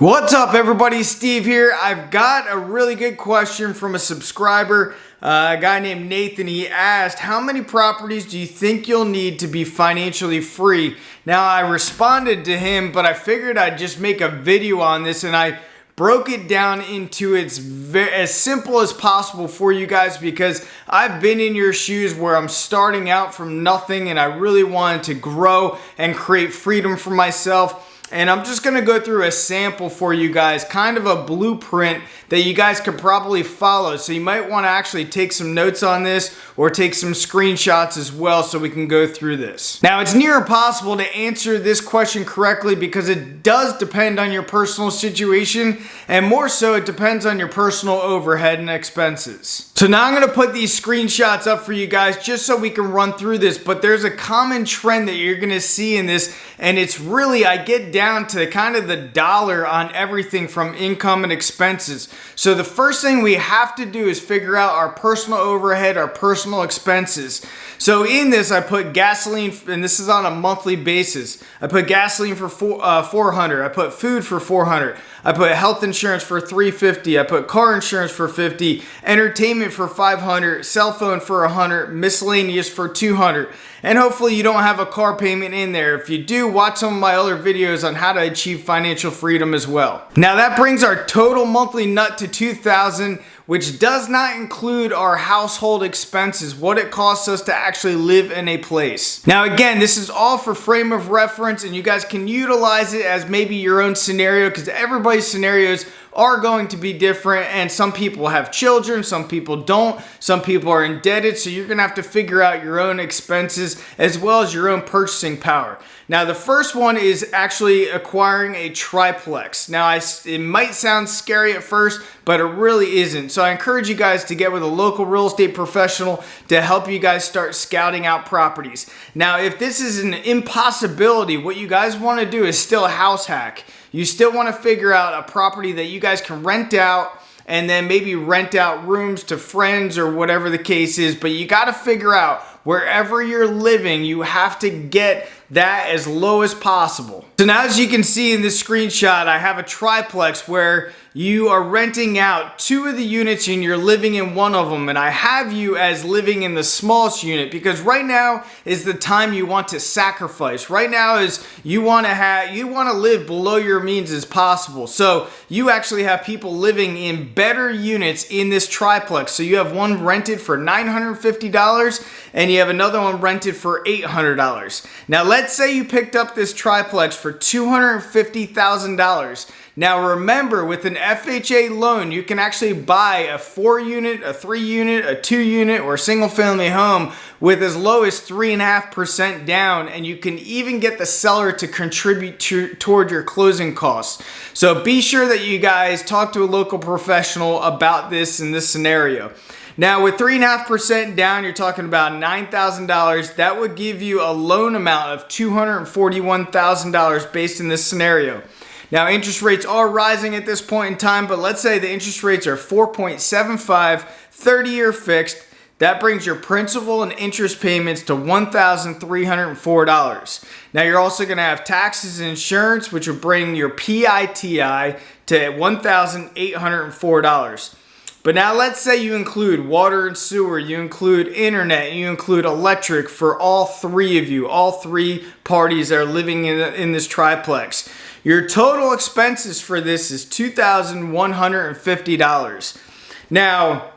What's up everybody, Steve here. I've got a really good question from a subscriber, a guy named Nathan. He asked, how many properties do you think you'll need to be financially free? Now I responded to him, but I figured I'd just make a video on this, and I broke it down into as simple as possible for you guys, because I've been in your shoes where I'm starting out from nothing and I really wanted to grow and create freedom for myself. And I'm just going to go through a sample for you guys, kind of a blueprint that you guys could probably follow. So you might want to actually take some notes on this or take some screenshots as well so we can go through this. Now, it's near impossible to answer this question correctly because it does depend on your personal situation, and more so it depends on your personal overhead and expenses. So now I'm going to put these screenshots up for you guys just so we can run through this, but there's a common trend that you're going to see in this, and it's really, I get down to kind of the dollar on everything from income and expenses. So the first thing we have to do is figure out our personal overhead, our personal expenses. So in this, I put gasoline, and this is on a monthly basis. I put gasoline for $400. I put food for $400. I put health insurance for $350. I put car insurance for $50. Entertainment for $500. Cell phone for $100. Miscellaneous for $200. And hopefully you don't have a car payment in there. If you do, watch some of my other videos on how to achieve financial freedom as well. Now that brings our total monthly nut to $2,000, which does not include our household expenses, what it costs us to actually live in a place. Now again, this is all for frame of reference, and you guys can utilize it as maybe your own scenario, because everybody's scenarios are going to be different, and some people have children, some people don't, some people are indebted, so you're gonna have to figure out your own expenses as well as your own purchasing power. Now the first one is actually acquiring a triplex. Now it might sound scary at first, but it really isn't. So I encourage you guys to get with a local real estate professional to help you guys start scouting out properties. Now if this is an impossibility, what you guys want to do is still a house hack. You still want to figure out a property that you guys can rent out, and then maybe rent out rooms to friends or whatever the case is. But you got to figure out wherever you're living, you have to get that as low as possible. So now, as you can see in this screenshot, I have a triplex where you are renting out 2 of the units and you're living in one of them, and I have you as living in the smallest unit because right now is the time you want to sacrifice. Right now is you want to live below your means as possible. So you actually have people living in better units in this triplex. So you have one rented for $950 and you have another one rented for $800. Now let's say you picked up this triplex for $250,000. Now remember, with an FHA loan, you can actually buy a 4-unit, a 3-unit, a 2-unit, or a single-family home with as low as 3.5% down, and you can even get the seller to contribute toward your closing costs. So be sure that you guys talk to a local professional about this in this scenario. Now with 3.5% down, you're talking about $9,000. That would give you a loan amount of $241,000 based in this scenario. Now interest rates are rising at this point in time, but let's say the interest rates are 4.75, 30-year fixed. That brings your principal and interest payments to $1,304. Now you're also going to have taxes and insurance, which will bring your PITI to $1,804. But now let's say you include water and sewer, you include internet, you include electric for all 3 of you, all 3 parties that are living in this triplex. Your total expenses for this is $2,150. Now,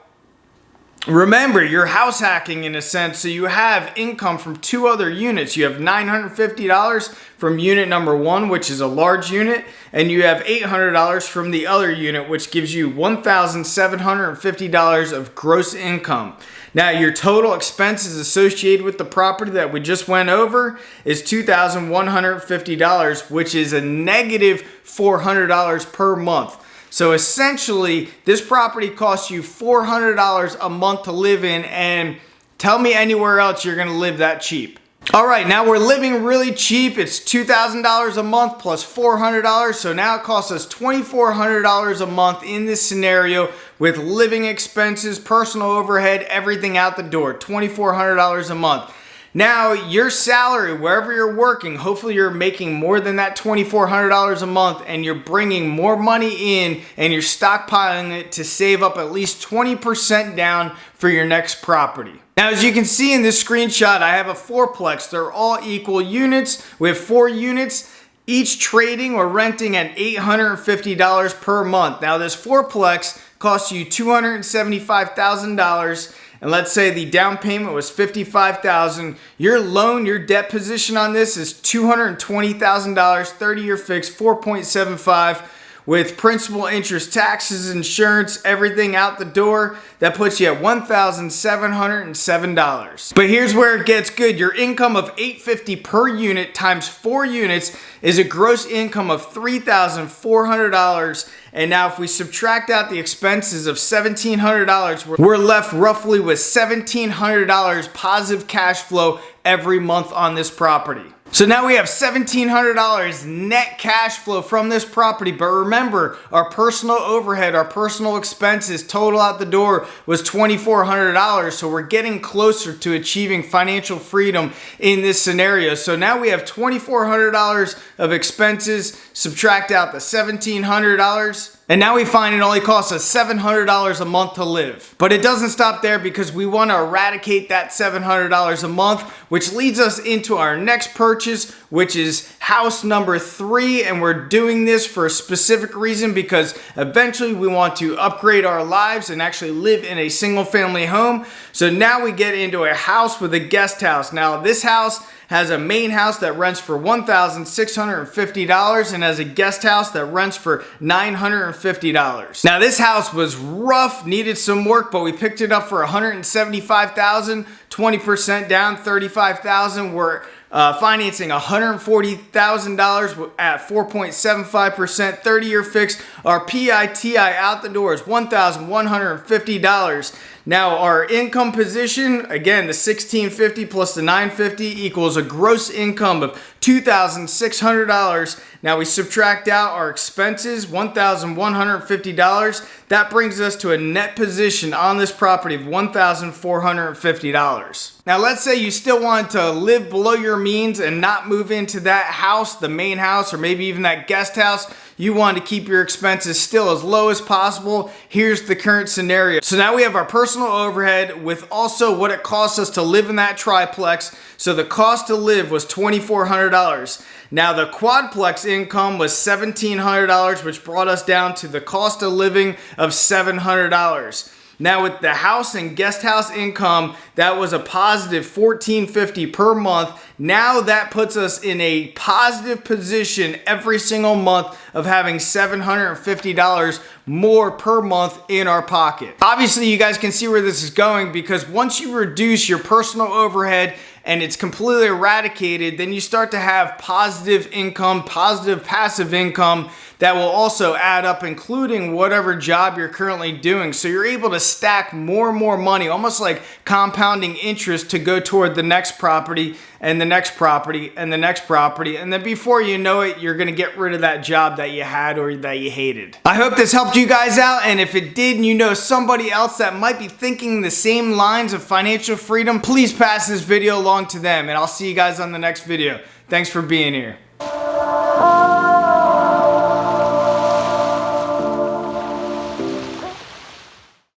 remember, you're house hacking in a sense, so you have income from 2 other units. You have $950 from unit number 1, which is a large unit, and you have $800 from the other unit, which gives you $1,750 of gross income. Now, your total expenses associated with the property that we just went over is $2,150, which is a negative $400 per month. So essentially, this property costs you $400 a month to live in, and tell me anywhere else you're going to live that cheap. All right, now we're living really cheap. It's $2,000 a month plus $400, so now it costs us $2,400 a month in this scenario with living expenses, personal overhead, everything out the door, $2,400 a month. Now your salary, wherever you're working, hopefully you're making more than that $2,400 a month and you're bringing more money in and you're stockpiling it to save up at least 20% down for your next property. Now, as you can see in this screenshot, I have a fourplex. They're all equal units. We have 4 units, each trading or renting at $850 per month. Now, this fourplex costs you $275,000. And let's say the down payment was $55,000. Your loan, your debt position on this is $220,000, 30-year fixed, 4.75 with principal, interest, taxes, insurance, everything out the door. That puts you at $1,707. But here's where it gets good. Your income of $850 per unit times 4 units is a gross income of $3,400. And now if we subtract out the expenses of $1,700, we're left roughly with $1,700 positive cash flow every month on this property. So now we have $1,700 net cash flow from this property. But remember, our personal overhead, our personal expenses total out the door was $2,400. So we're getting closer to achieving financial freedom in this scenario. So now we have $2,400 of expenses, subtract out the $1,700. And now we find it only costs us $700 a month to live. But it doesn't stop there because we want to eradicate that $700 a month, which leads us into our next purchase, which is house number 3. And we're doing this for a specific reason because eventually we want to upgrade our lives and actually live in a single family home. So now we get into a house with a guest house. Now this house has a main house that rents for $1,650 and has a guest house that rents for $950. Now this house was rough, needed some work, but we picked it up for $175,000, 20% down, $35,000. We're financing $140,000 at 4.75%, 30-year fixed. Our PITI out the door is $1,150. Now our income position, again, the $1,650 plus the $950 equals a gross income of $2,600. Now we subtract out our expenses, $1,150. That brings us to a net position on this property of $1,450. Now let's say you still want to live below your means and not move into that house, the main house, or maybe even that guest house. You want to keep your expenses still as low as possible. Here's the current scenario. So now we have our personal overhead with also what it costs us to live in that triplex. So the cost to live was $2,400. Now the quadplex income was $1,700, which brought us down to the cost of living of $700. Now with the house and guest house income, that was a positive $1,450 per month. Now that puts us in a positive position every single month of having $750 more per month in our pocket. Obviously, you guys can see where this is going because once you reduce your personal overhead and it's completely eradicated, then you start to have positive income, positive passive income that will also add up, including whatever job you're currently doing. So you're able to stack more and more money, almost like compounding interest to go toward the next property and the next property and the next property. And then before you know it, you're gonna get rid of that job that you had or that you hated. I hope this helped you guys out. And if it did, and you know somebody else that might be thinking the same lines of financial freedom, please pass this video along to them. And I'll see you guys on the next video. Thanks for being here.